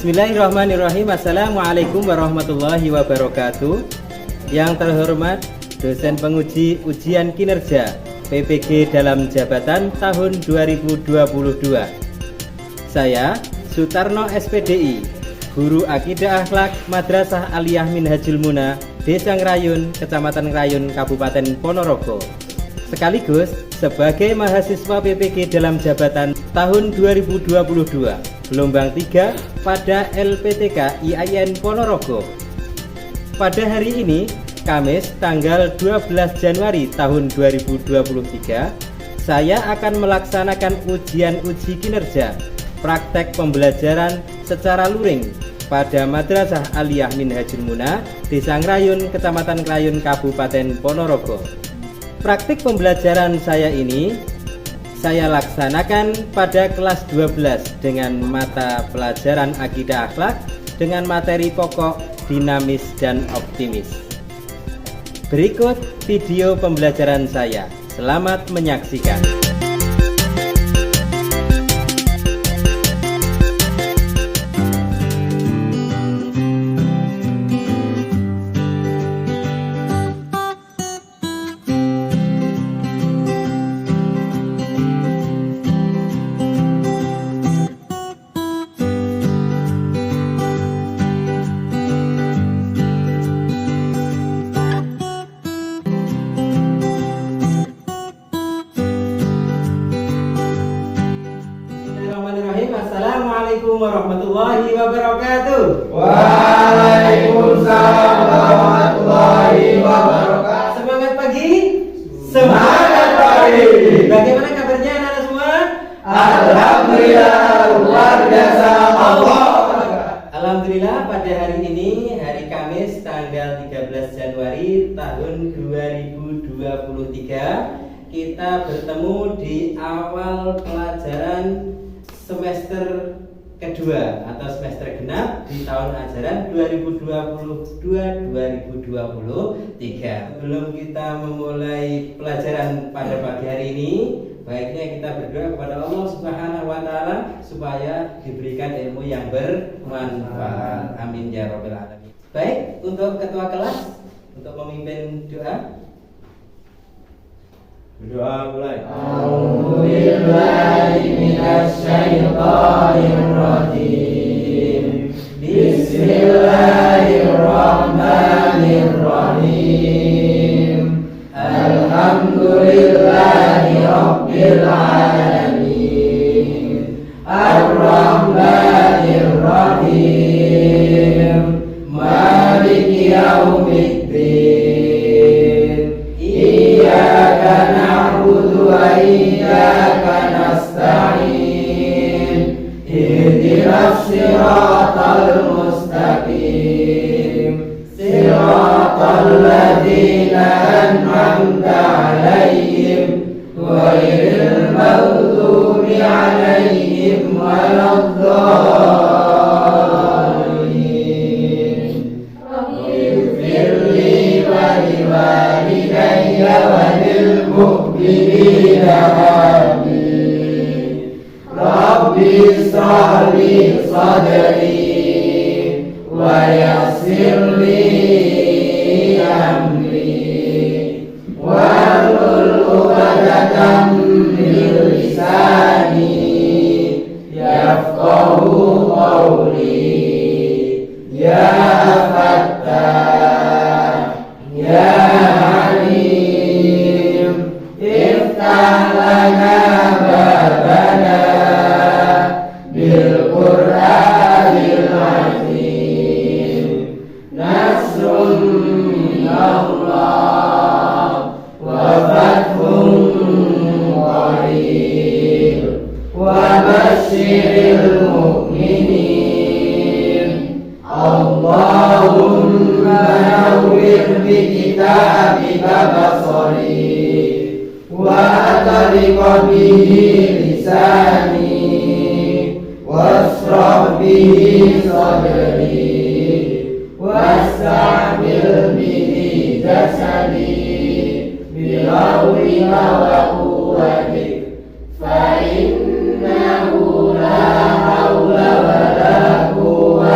Bismillahirrahmanirrahim. Assalamualaikum warahmatullahi wabarakatuh. Yang terhormat dosen penguji ujian kinerja PPG dalam jabatan tahun 2022. Saya Sutarno SPDI, Guru Akidah Akhlak Madrasah Aliyah Minhajul Muna, Desa Ngrayun, Kecamatan Ngrayun, Kabupaten Ponorogo, sekaligus sebagai mahasiswa PPG dalam jabatan tahun 2022 gelombang 3 pada LPTK IAIN Ponorogo. Pada hari ini, Kamis tanggal 12 Januari tahun 2023, saya akan melaksanakan ujian uji kinerja praktek pembelajaran secara luring pada Madrasah Aliyah Minhajul Muna, Desa Ngrayun, Kecamatan Ngrayun, Kabupaten Ponorogo. Praktik pembelajaran saya ini saya laksanakan pada kelas 12 dengan mata pelajaran akidah akhlak dengan materi pokok dinamis dan optimis. Berikut video pembelajaran saya. Selamat menyaksikan. Assalamualaikum warahmatullahi wabarakatuh. Waalaikumsalam warahmatullahi wabarakatuh. Semangat pagi. Semangat pagi. Bagaimana kabarnya anak-anak semua? Alhamdulillah, luar biasa. Allah. Alhamdulillah, pada hari ini, hari Kamis tanggal 13 Januari tahun 2023, kita bertemu di awal pelajaran semester kedua atau semester genap di tahun ajaran 2022-2023. Sebelum kita memulai pelajaran pada pagi hari ini, baiknya kita berdoa kepada Allah Subhanahu wa taala supaya diberikan ilmu yang bermanfaat. Amin ya rabbal alamin. Baik, untuk ketua kelas untuk memimpin doa. Berdoa mulai. A'udzubillahi minasyaitonir rajim. Bismillahirrahmanirrahim. Alhamdulillahi rabbil alamin. Ar-Rahmanir Rahim. Maliki yaumiddin. Iyyaka na'budu wa iyyaka nasta'in. Ihdinas siratal mustaqim. Siratal ladzina an'amta 'alaihim ghairil maghdubi 'alaihim waladdallin. Ighfirli wa liwalidayya wa lil mu'minina amin. Rabbi shrah li sadri wa yassir li amri wahlul 'uqdatam min lisani yafqahu qawli. Ya Fattah, Ya Alim, iftah lana babana bil Qur'anil azim. Nasrun minallah wa fathun qarib wa basyiril mu'minin. Allahumma nawwir bi kitabika basari wa tariqa bihi lisani wasrah bihi sadri wasta'mil bihi jasadi bilawika wa quwwatik fa innahu la hawla wa la quwwata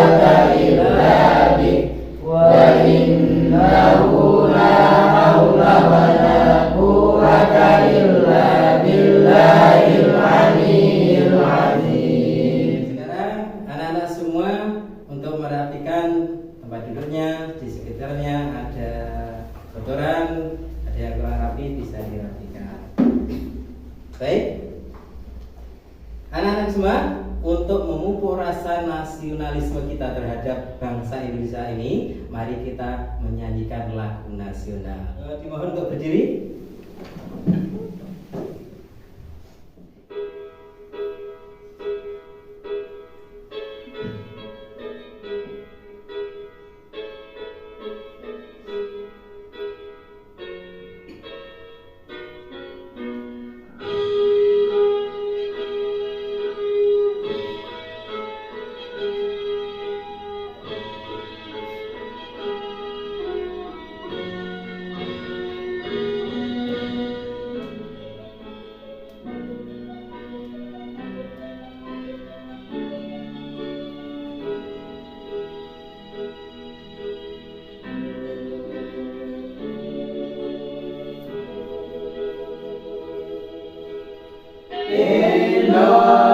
untuk merapikan tempat duduknya, di sekitarnya ada kotoran, ada yang kurang rapi bisa dirapikan. Baik, anak-anak semua, untuk memupuk rasa nasionalisme kita terhadap bangsa Indonesia ini, mari kita menyanyikan lagu nasional. Dimohon untuk berdiri.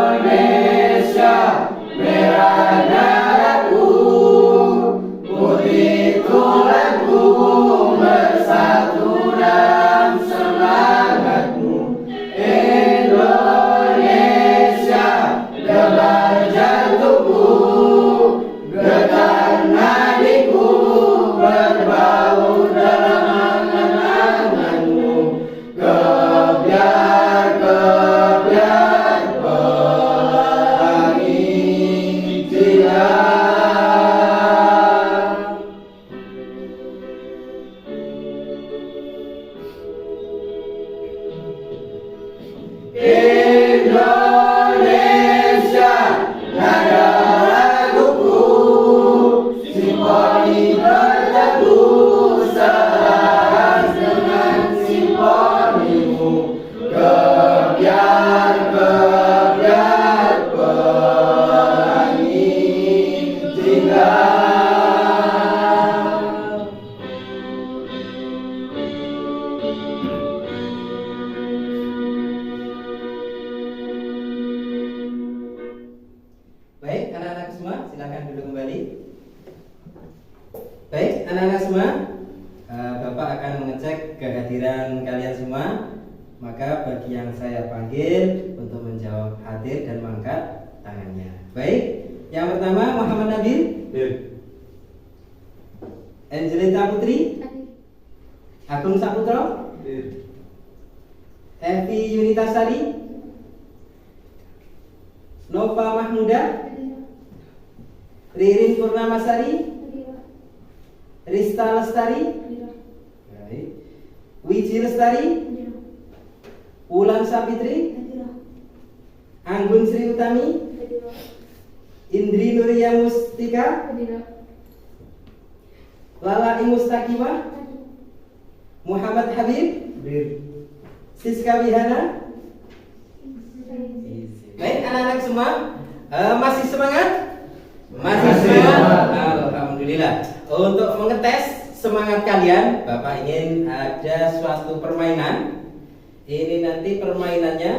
Indonesia, merah darahku, putih tulangku, bersatu dalam semangatmu. Indonesia, debar jantungku, getar nadiku, berbau dalam angan-anganmu. Kebiar pelangi jiwa. Indonesia, nada laguku, simfoni berteduh selaras dengan simfonimu. Kebiar pelangi jiwa. Baik, anak-anak semua, silakan duduk kembali. Baik, anak-anak semua, Bapak akan mengecek kehadiran kalian semua. Maka bagi yang saya panggil untuk menjawab hadir dan mengangkat tangannya. Baik, yang pertama Muhammad Nabil, Angelita Putri, Agung Saputro, Evi Yunitasari, Nova Mahmuda, Ririn Purnamasari, Rista Lestari, Wiji Lestari, Wulan Sapitri, Anggun Sri Utami, Indri Nuria Mustika, Lala Imustakiwa, Muhammad Habib, Siska Wihana. Baik, anak-anak semua, masih semangat? Masih semangat? Alhamdulillah. Untuk mengetes semangat kalian, Bapak ingin ada suatu permainan. Ini nanti permainannya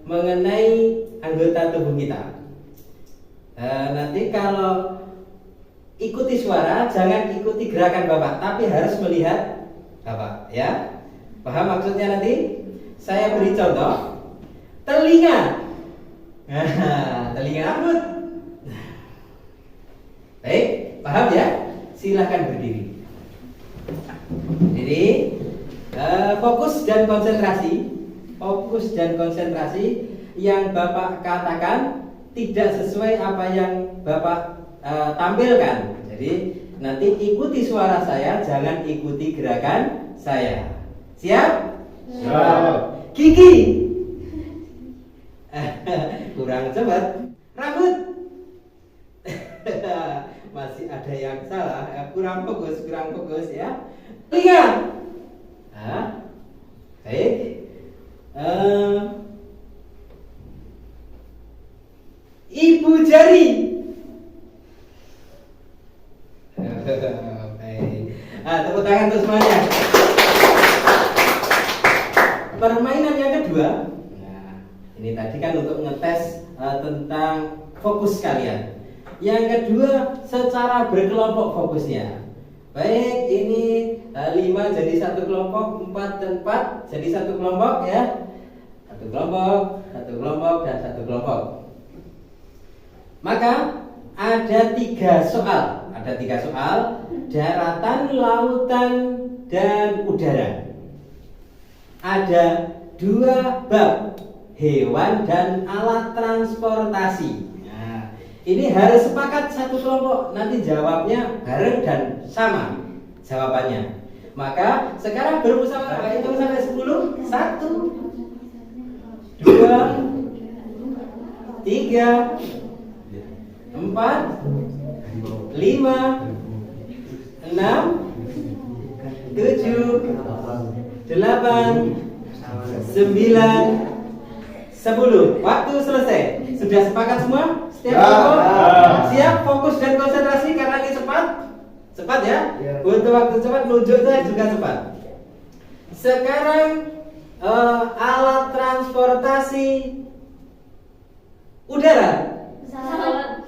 mengenai anggota tubuh kita. Nanti kalau ikuti suara, jangan ikuti gerakan Bapak, tapi harus melihat Bapak, ya. Paham maksudnya nanti? Saya beri contoh. Telinga. Telinga rambut. Baik, paham ya? Silahkan berdiri. Jadi fokus dan konsentrasi. Fokus dan konsentrasi. Yang Bapak katakan tidak sesuai apa yang Bapak tampilkan. Jadi nanti ikuti suara saya, jangan ikuti gerakan saya. Siap? Siap. Gigi. Kurang cepat. Rambut. Masih ada yang salah. Kurang fokus ya. Telinga. Baik. Ibu jari. Baik. Tepuk tangan untuk semuanya. Permainan yang kedua. Nah, ini tadi kan untuk ngetes tentang fokus kalian. Yang kedua, secara berkelompok fokusnya. Baik, ini 5 jadi satu kelompok, 4 dan 4 jadi satu kelompok ya. Satu kelompok, dan satu kelompok. Maka ada 3 soal. Ada 3 soal, daratan, lautan, dan udara. Ada 2 bab, hewan dan alat transportasi. Nah, ini harus sepakat satu kelompok, nanti jawabnya bareng dan sama jawabannya. Maka sekarang bermusyawarah, hitung sampai 10. 1, 2, 3, 4, 5, 6, 7, 8, 9, 10. Waktu selesai. Sudah sepakat semua? Setiap kelompok? Siap, fokus dan konsentrasi karena ini cepat. Cepat ya? Untuk waktu cepat, nunjuknya juga cepat. Sekarang alat transportasi udara. Pesawat.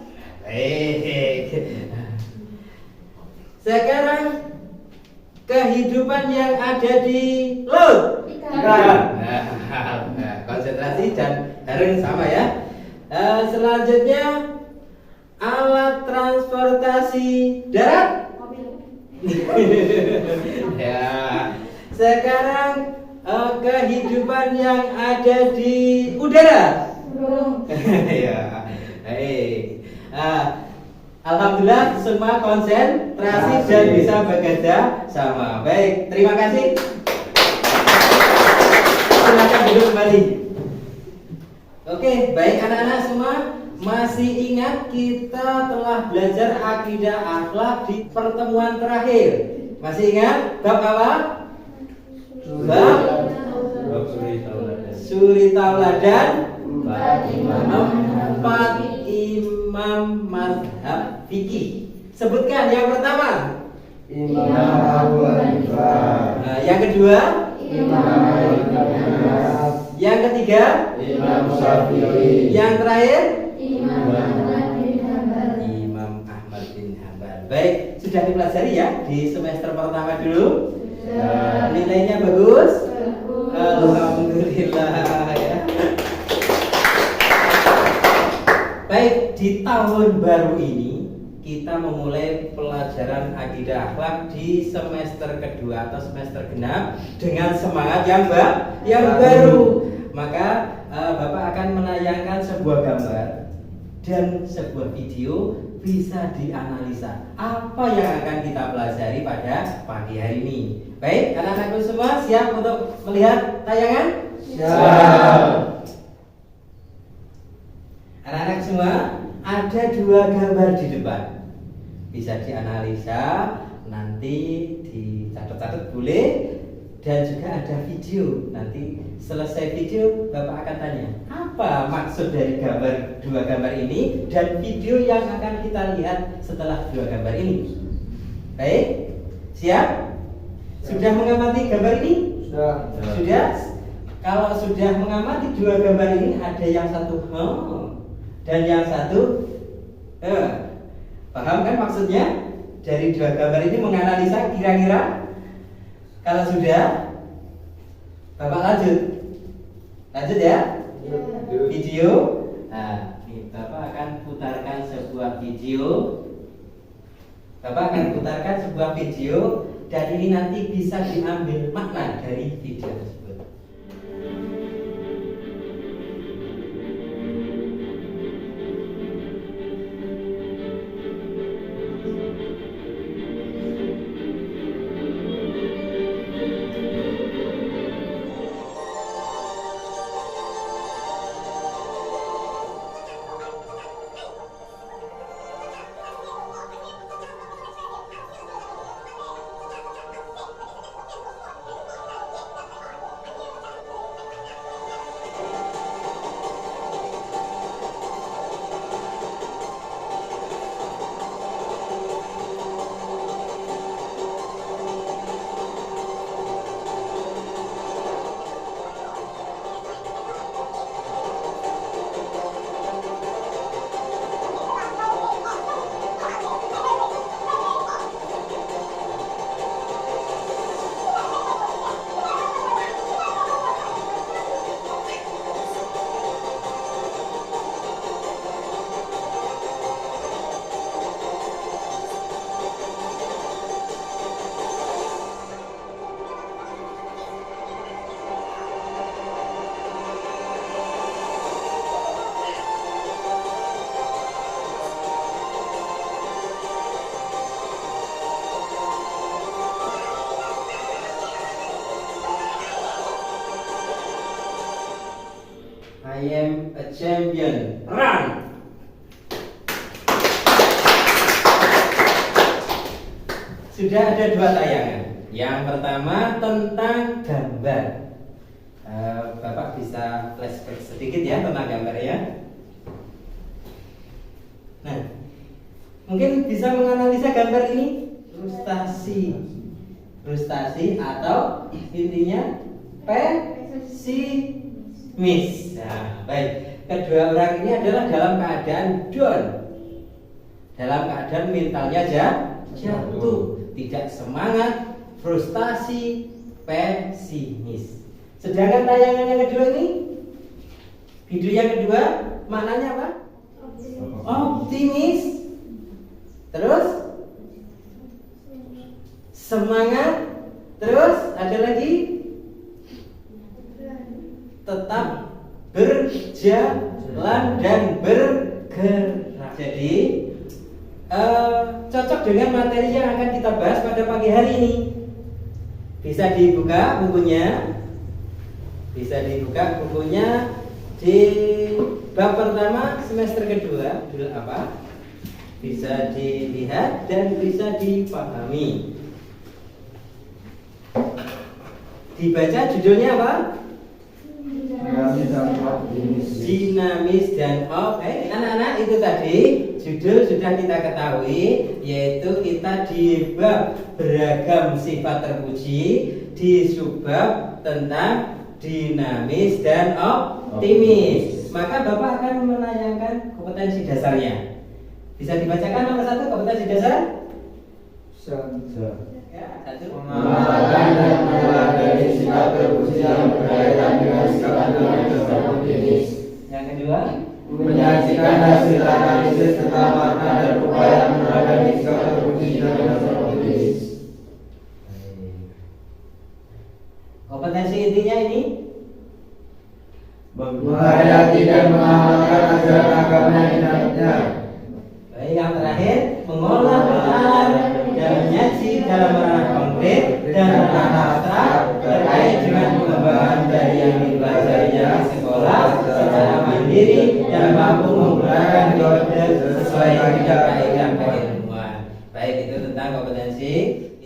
Sekarang kehidupan yang ada di laut. Ikan. Nah, konsentrasi dan bareng sama ya. Selanjutnya alat transportasi darat. Mobil. Ya. Sekarang kehidupan yang ada di udara. Burung. Ya. Baik. Alhamdulillah semua konsentrasi dan bisa bekerja sama. Baik, terima kasih. Silakan duduk kembali. Oke, baik anak-anak semua, masih ingat kita telah belajar akidah akhlak di pertemuan terakhir. Masih ingat bab apa? Bab suri tauladan 4 imam mazhab fikih. Sebutkan yang pertama. Imam Abu Hanifah. Nah, yang kedua. Imam Malik bin Anas. Yang ketiga. Imam Syafi'i. Yang terakhir. Imam Ahmad bin Hanbal. Imam Ahmad bin Hanbal. Baik, sudah dipelajari ya di semester pertama dulu. Nilainya bagus. Alhamdulillah ya. Baik, di tahun baru ini kita memulai pelajaran akidah akhlak di semester kedua atau semester genap dengan semangat yang baru. Maka Bapak akan menayangkan sebuah gambar dan sebuah video, bisa dianalisa apa yang akan kita pelajari pada pagi hari ini. Baik, anak-anakku semua siap untuk melihat tayangan? Siap. Anak-anak semua, ada 2 gambar di depan. Bisa dianalisa, nanti dicatat-catat boleh, dan juga ada video. Nanti selesai video Bapak akan tanya, apa maksud dari 2 gambar ini dan video yang akan kita lihat setelah 2 gambar ini. Baik, siap? Sudah mengamati gambar ini? Sudah? Kalau sudah mengamati 2 gambar ini, ada yang satu dan yang satu paham kan maksudnya? Dari 2 gambar ini menganalisa kira-kira. Kalau sudah, Bapak lanjut ya. Video. Nah, ini Bapak akan putarkan sebuah video. Dan ini nanti bisa diambil makna dari video tersebut. champion. Run. Sudah ada 2 tayangan. Yang pertama tentang gambar. Bapak bisa flashback sedikit ya tentang gambar ya. Nah, mungkin bisa menganalisa gambar ini. Frustasi atau intinya pesimis. Nah, baik. Kedua orang ini adalah dalam keadaan down, dalam keadaan mentalnya jatuh, tidak semangat, frustasi, pesimis. Sedangkan tayangan yang kedua ini, video yang kedua, maknanya apa? Optimis. Terus semangat. Terus ada lagi tetap berjalan dan bergerak. Jadi cocok dengan materi yang akan kita bahas pada pagi hari ini. Bisa dibuka bukunya. Di bab pertama semester kedua, judul apa? Bisa dilihat dan bisa dipahami. Dibaca judulnya apa? Dinamis dan anak-anak itu tadi judul sudah kita ketahui, yaitu kita di bab beragam sifat terpuji, di subbab tentang dinamis dan optimis. Maka Bapak akan menanyakan kompetensi dasarnya. Bisa dibacakan nomor 1 kompetensi dasar? Ya, 1. Mengamalkan dan meneladani sikap terpuji yang berkaitan dengan sikap dinamis dan optimis. Yang kedua, menyajikan hasil analisis tentang makna dan upaya meneladani sikap terpuji dan optimis. kompetensi intinya ini menghayati dan mengamalkan ajaran agama dinamiknya. baik, yang terakhir mengolah Quran dan menyaji dalam ranah konkret dan ranah abstrak terkait dengan pengembangan dari yang dipelajarinya di sekolah secara mandiri dan mampu menggunakan metode sesuai dengan kaidah keilmuan. Baik, itu tentang kompetensi.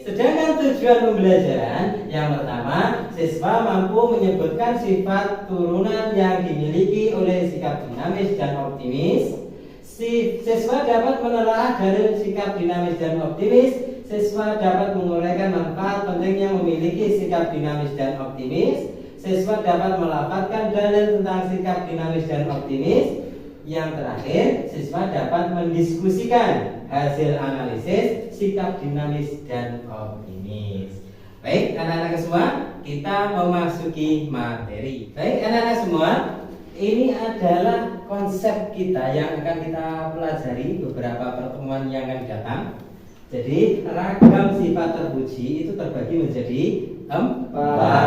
Sedangkan tujuan pembelajaran yang pertama, siswa mampu menyebutkan sifat turunan yang dimiliki oleh sikap dinamis dan optimis. Siswa dapat menelaah dari sikap dinamis dan optimis. Siswa dapat menguraikan manfaat pentingnya memiliki sikap dinamis dan optimis. Siswa dapat melafalkan dalil tentang sikap dinamis dan optimis. Yang terakhir, siswa dapat mendiskusikan hasil analisis sikap dinamis dan optimis. Baik, anak-anak semua, kita memasuki materi. Baik, anak-anak semua, ini adalah konsep kita yang akan kita pelajari beberapa pertemuan yang akan datang. Jadi ragam sifat terpuji itu terbagi menjadi 4.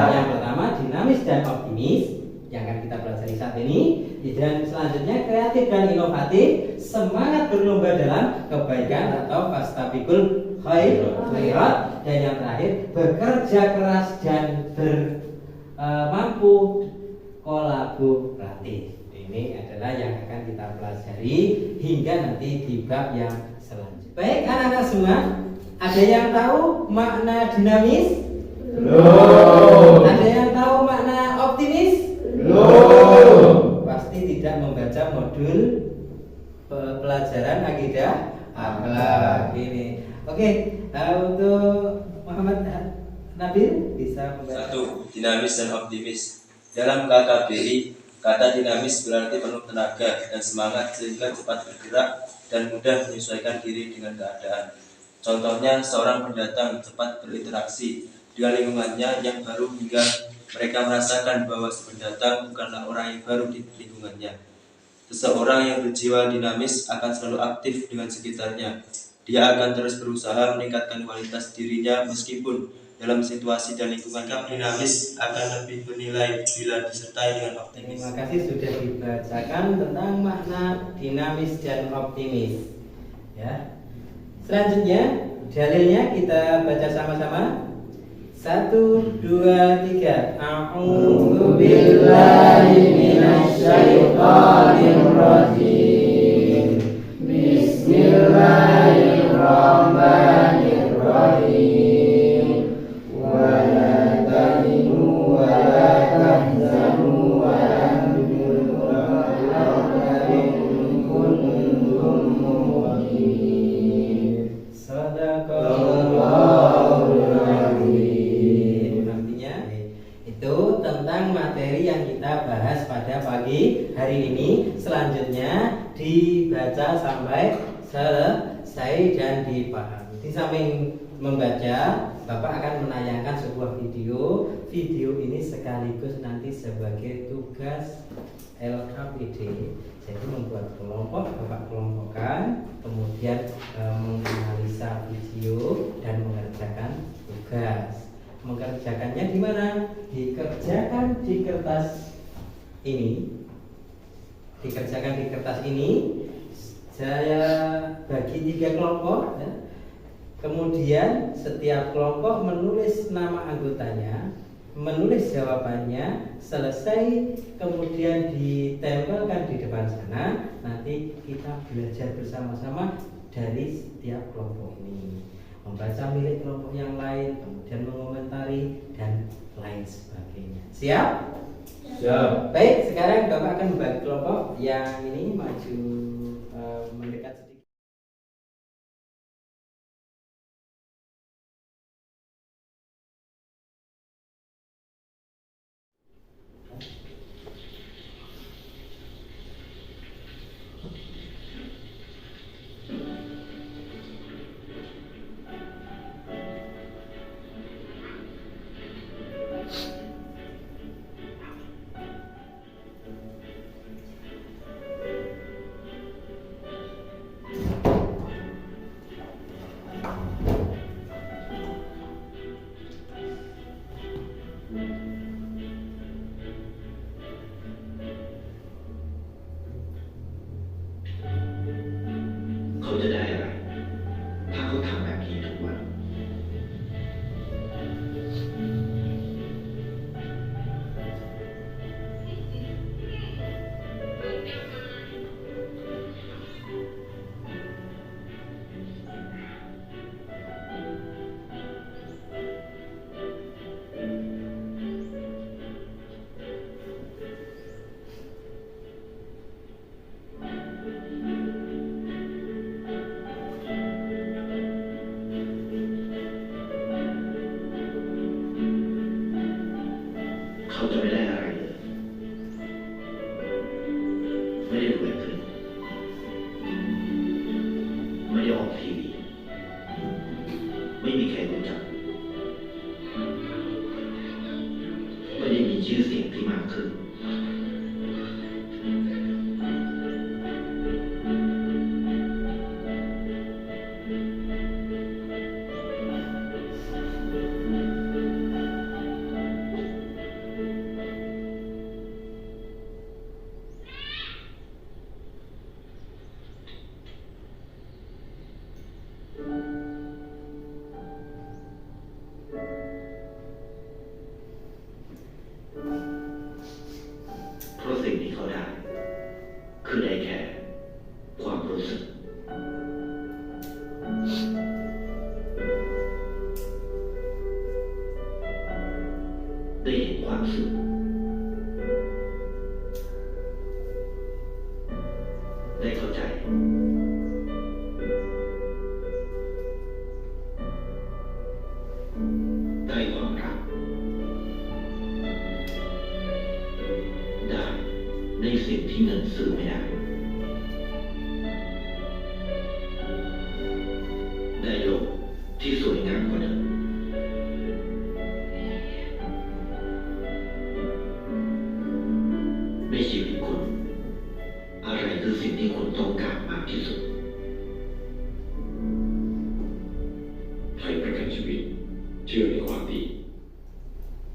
Yang pertama dinamis dan optimis yang akan kita pelajari saat ini. Dan selanjutnya kreatif dan inovatif, semangat berlomba dalam kebaikan atau fastabiqul khairat. Dan yang terakhir bekerja keras dan mampu kolaboratif. Ini adalah yang akan kita pelajari hingga nanti di bab yang selanjutnya. Baik, anak-anak semua, ada yang tahu makna dinamis? Belum. Ada yang tahu makna optimis? Belum. Pasti tidak membaca modul pelajaran akidah akhlak ini. Oke, untuk Muhammad Nabil bisa membaca. 1. Dinamis dan optimis. Dalam KKBI, kata dinamis berarti penuh tenaga dan semangat sehingga cepat bergerak dan mudah menyesuaikan diri dengan keadaan. Contohnya, seorang pendatang cepat berinteraksi dengan lingkungannya yang baru hingga mereka merasakan bahwa si pendatang bukanlah orang yang baru di lingkungannya. Seseorang yang berjiwa dinamis akan selalu aktif dengan sekitarnya. Dia akan terus berusaha meningkatkan kualitas dirinya meskipun dalam situasi dan lingkungan yang dinamis akan lebih bernilai bila disertai dengan optimis. Terima kasih sudah dibacakan tentang makna dinamis dan optimis. Ya. Selanjutnya dalilnya kita baca sama-sama. 1, 2, 3. A'udzu billahi minasyaitonir rajim. Bismillahirrahmanirrahim. Wa la tahinu wa la tahzanu wa antumul a'launa in kuntum mu'minin. Sadaqallahul azim. Artinya itu tentang materi yang kita bahas pada pagi hari ini. Selanjutnya dibaca sampai selesai dan dipahami. Di samping membaca, Bapak akan menayangkan sebuah video. Video ini sekaligus nanti sebagai tugas LKPD. Jadi membuat kelompok, Bapak kelompokkan, kemudian menganalisa video dan mengerjakan tugas. Mengerjakannya di mana? Dikerjakan di kertas ini. Dikerjakan di kertas ini. Saya bagi 3 kelompok, ya. Kemudian setiap kelompok menulis nama anggotanya, menulis jawabannya, selesai kemudian ditempelkan di depan sana. Nanti kita belajar bersama-sama dari setiap kelompok ini, membaca milik kelompok yang lain, kemudian mengomentari dan lain sebagainya. Siap? Siap. Baik, sekarang Bapak akan membagi kelompok yang ini maju mendekat sedikit.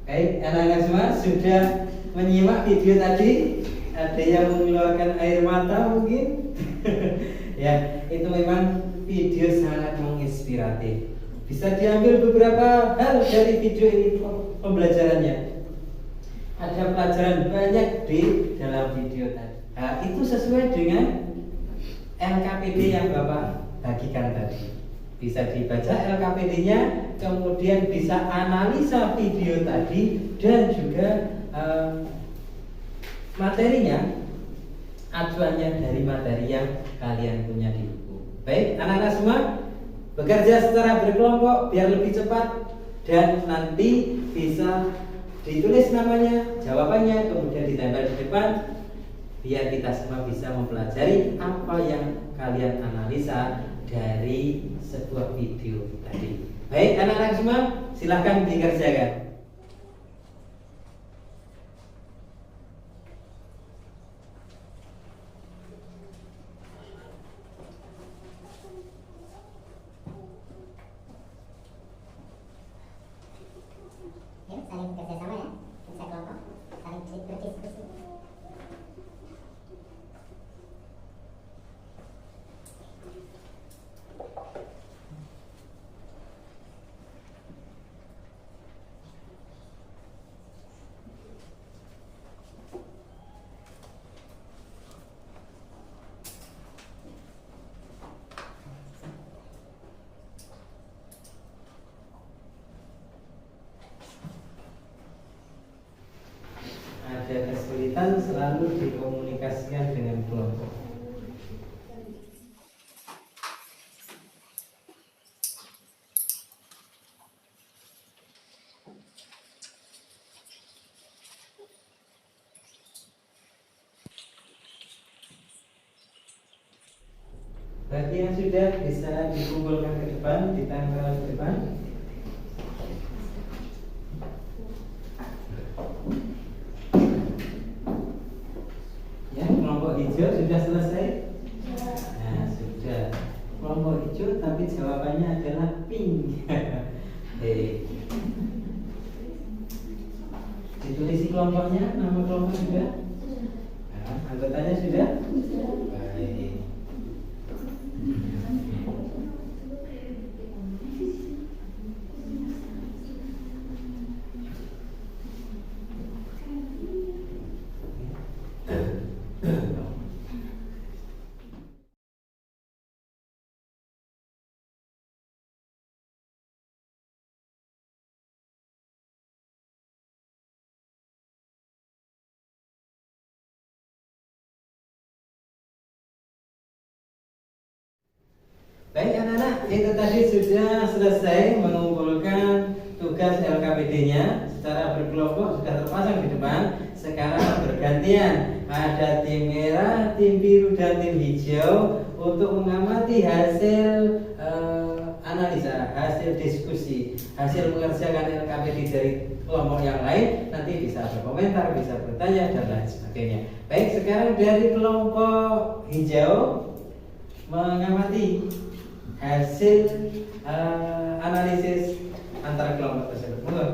Baik, anak-anak semua sudah menyimak video tadi. Ada yang mengeluarkan air mata mungkin. Ya, itu memang video sangat menginspiratif. Bisa diambil beberapa hal dari video ini pembelajarannya. Ada pelajaran banyak di dalam video tadi. Nah, itu sesuai dengan LKPD yang Bapak bagikan tadi. Bisa dibaca LKPD-nya, kemudian bisa analisa video tadi dan juga materinya, acuannya dari materi yang kalian punya di buku. Baik, anak-anak semua bekerja secara berkelompok biar lebih cepat dan nanti bisa ditulis namanya, jawabannya, kemudian ditempel di depan biar kita semua bisa mempelajari apa yang kalian analisa dari sebuah video tadi. Baik, anak-anak semua silahkan dikerjakan. Yuk, saling bekerja sama ya, bisa kelompok, saling berdiskusi. Ada kesulitan selalu dikomunikasikan dengan kelompok. Bagi yang sudah bisa dikumpulkan ke depan, ditempel ke depan. Ya, kelompok hijau sudah selesai. Nah, sudah. Kelompok hijau tapi jawabannya adalah pink. Ditulis kelompoknya, nama kelompok sudah. Nah, anggotanya sudah. Baik. Baik anak-anak, itu tadi sudah selesai mengumpulkan tugas LKPD-nya secara berkelompok, sudah terpasang di depan. Sekarang bergantian, ada tim merah, tim biru, dan tim hijau untuk mengamati hasil analisa, hasil diskusi, hasil mengerjakan LKPD dari kelompok yang lain. Nanti bisa berkomentar, bisa bertanya, dan lain sebagainya. Baik, sekarang dari kelompok hijau mengamati hasil analisis antara kelompok tersebut. Monggo.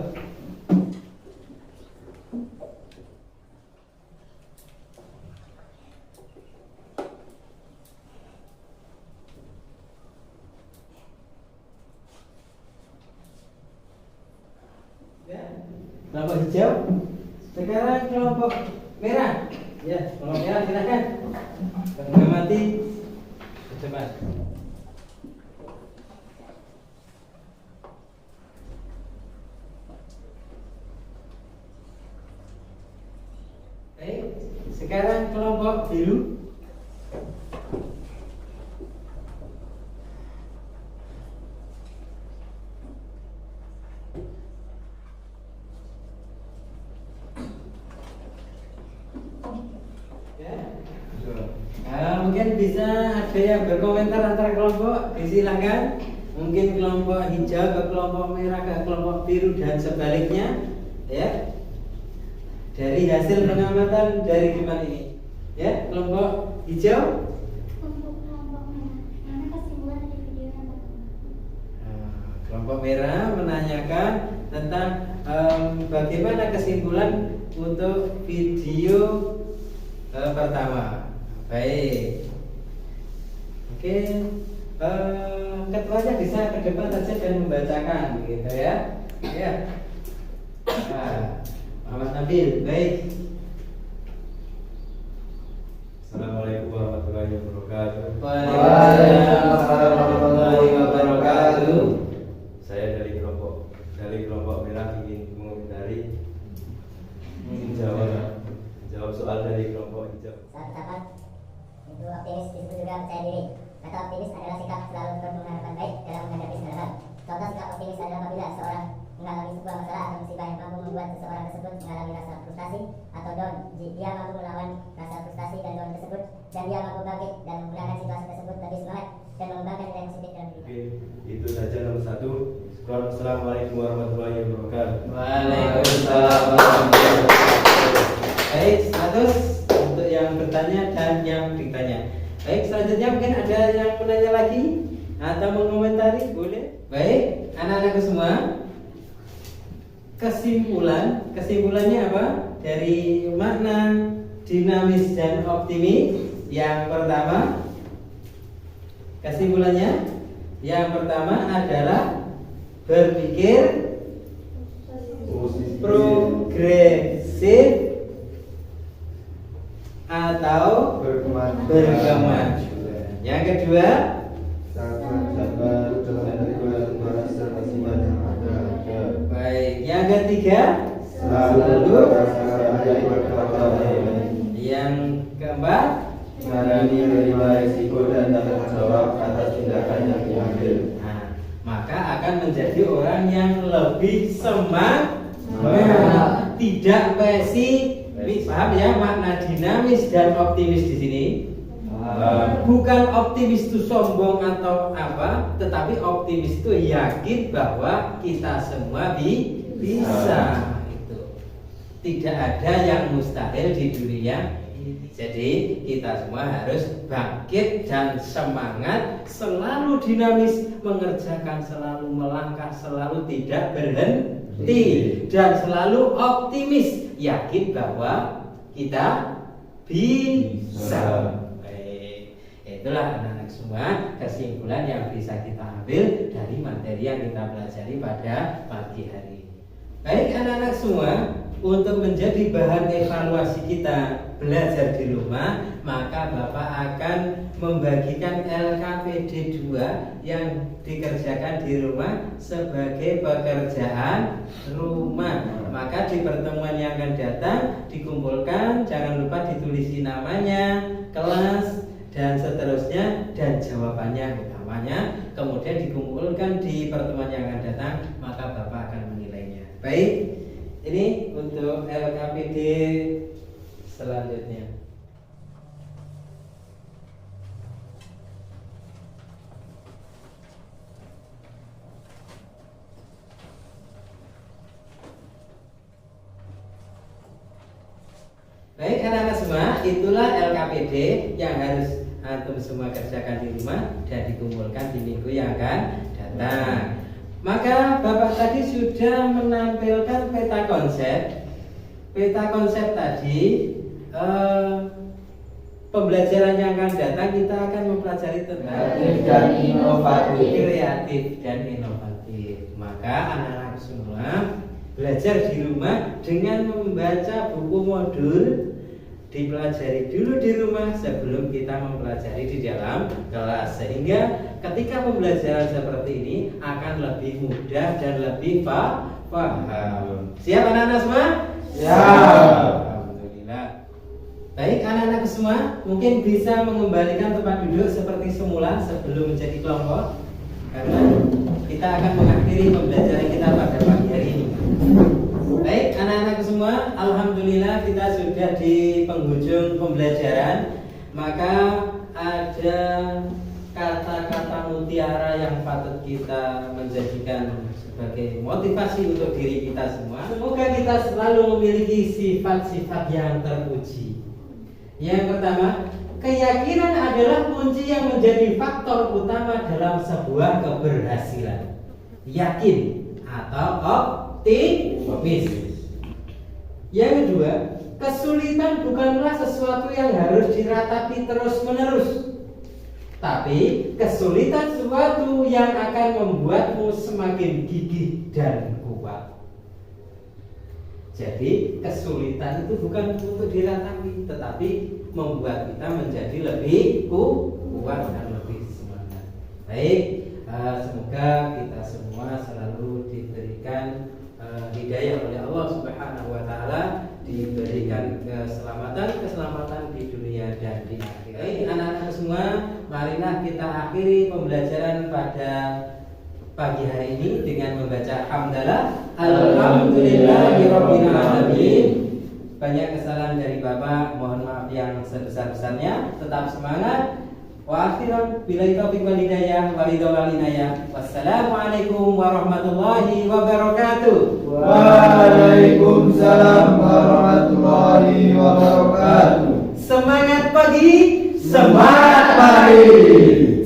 Ya, kelompok hijau. Sekarang kelompok merah. Ya, kelompok merah silakan mengamati ke depan. Baik, sekarang kelompok biru. Ya. Mungkin bisa ada yang berkomentar antara kelompok, disilakan. Mungkin kelompok hijau ke kelompok merah ke kelompok biru dan sebaliknya, ya. Dari hasil pengamatan dari gimana ini? Ya, kelompok hijau. Untuk kelompok merah, mana kesimpulan dari video yang pertama? Kelompok merah menanyakan tentang bagaimana kesimpulan untuk video pertama. Baik. Oke. ketuanya bisa ke depan saja dan membacakan, gitu ya. Ya. Nah, Muhammad Nabil, baik. Assalamualaikum warahmatullahi wabarakatuh. Waalaikumsalam warahmatullahi wabarakatuh. Saya dari kelompok merah ingin mengomentari menjawab soal dari kelompok hijau. Saat pendapat itu optimis disebut juga percaya diri. Kata optimis adalah sikap selalu penuh harapan baik dalam menghadapi segala hal. Contoh sikap optimis adalah apabila seorang mengalami sebuah masalah atau musibah yang mampu membuat seseorang tersebut mengalami rasa frustasi atau down. Dia mampu melawan rasa frustasi dan down tersebut, dan dia mampu bangkit dan menggunakan situasi tersebut lebih semangat dan mengembangkan nilai positif dalam dirinya. Oke, itu saja nomor 1. Assalamualaikum warahmatullahi wabarakatuh. Waalaikumsalam warahmatullahi wabarakatuh. Baik, status untuk yang bertanya dan yang ditanya. Baik, selanjutnya mungkin ada yang menanya lagi atau mengomentari, boleh. Baik, anak-anakku semua, kesimpulannya apa dari makna dinamis dan optimis? Yang pertama, kesimpulannya yang pertama adalah berpikir progresif atau berkemajuan. Yang kedua, baik. Yang ketiga, selalu. Yang keempat, berani menerima risiko dan tanggung jawab atas tindakan yang diambil. nah, maka akan menjadi orang yang lebih semangat, tidak pesimis. Paham ya makna dinamis dan optimis di sini? Bukan optimis itu sombong atau apa, tetapi optimis itu yakin bahwa kita semua bisa. Itu tidak ada yang mustahil di dunia ini. Jadi kita semua harus bangkit dan semangat, selalu dinamis, mengerjakan, selalu melangkah, selalu tidak berhenti, dan selalu optimis, yakin bahwa kita bisa. Itulah anak-anak semua kesimpulan yang bisa kita ambil dari materi yang kita pelajari pada pagi hari ini. Baik anak-anak semua, untuk menjadi bahan evaluasi kita belajar di rumah, maka Bapak akan membagikan LKPD 2 yang dikerjakan di rumah sebagai pekerjaan rumah. Maka di pertemuan yang akan datang dikumpulkan, jangan lupa ditulisi namanya, kelas, dan seterusnya, dan jawabannya utamanya, kemudian dikumpulkan di pertemuan yang akan datang, maka Bapak akan menilainya. Baik, ini untuk LKPD selanjutnya. Baik anak-anak semua, itulah LKPD yang harus antum semua kerjakan di rumah dan dikumpulkan di minggu yang akan datang. Maka Bapak tadi sudah menampilkan peta konsep. Peta konsep tadi, pembelajaran yang akan datang kita akan mempelajari tentang kreatif dan inovatif. Maka anak-anak semua belajar di rumah dengan membaca buku modul, dipelajari dulu di rumah sebelum kita mempelajari di dalam kelas, sehingga ketika pembelajaran seperti ini akan lebih mudah dan lebih paham. Siap anak-anak semua? Siap. Alhamdulillah. Baik anak-anak semua, mungkin bisa mengembalikan tempat duduk seperti semula sebelum menjadi kelompok, karena kita akan mengakhiri pembelajaran kita pada pagi hari ini. Baik anak-anak semua, alhamdulillah kita sudah di penghujung pembelajaran. Maka ada kata-kata mutiara yang patut kita menjadikan sebagai motivasi untuk diri kita semua. Semoga kita selalu memiliki sifat-sifat yang terpuji. Yang pertama, keyakinan adalah kunci yang menjadi faktor utama dalam sebuah keberhasilan. Yakin atau optimis. Yang kedua, kesulitan bukanlah sesuatu yang harus diratapi terus-menerus. tapi kesulitan sesuatu yang akan membuatmu semakin gigih dan kuat. Jadi kesulitan itu bukan untuk diratami, tetapi membuat kita menjadi lebih kuat dan lebih semangat. Baik, semoga kita semua selalu diberikan hidayah oleh Allah Subhanahu wa taala, diberikan keselamatan di dunia dan di akhirat. Baik, anak-anak semua, marilah kita akhiri pembelajaran pada pagi hari ini dengan membaca hamdalah alhamdulillahirabbil alamin. Banyak kesalahan dari Bapak, mohon maaf yang sebesar-besarnya. Tetap semangat. Wa akhiran billahi taufiq wal hidayah wal inayah. Wassalamualaikum warahmatullahi wabarakatuh. Waalaikumsalam warahmatullahi wabarakatuh. Semangat pagi, Semangat pagi.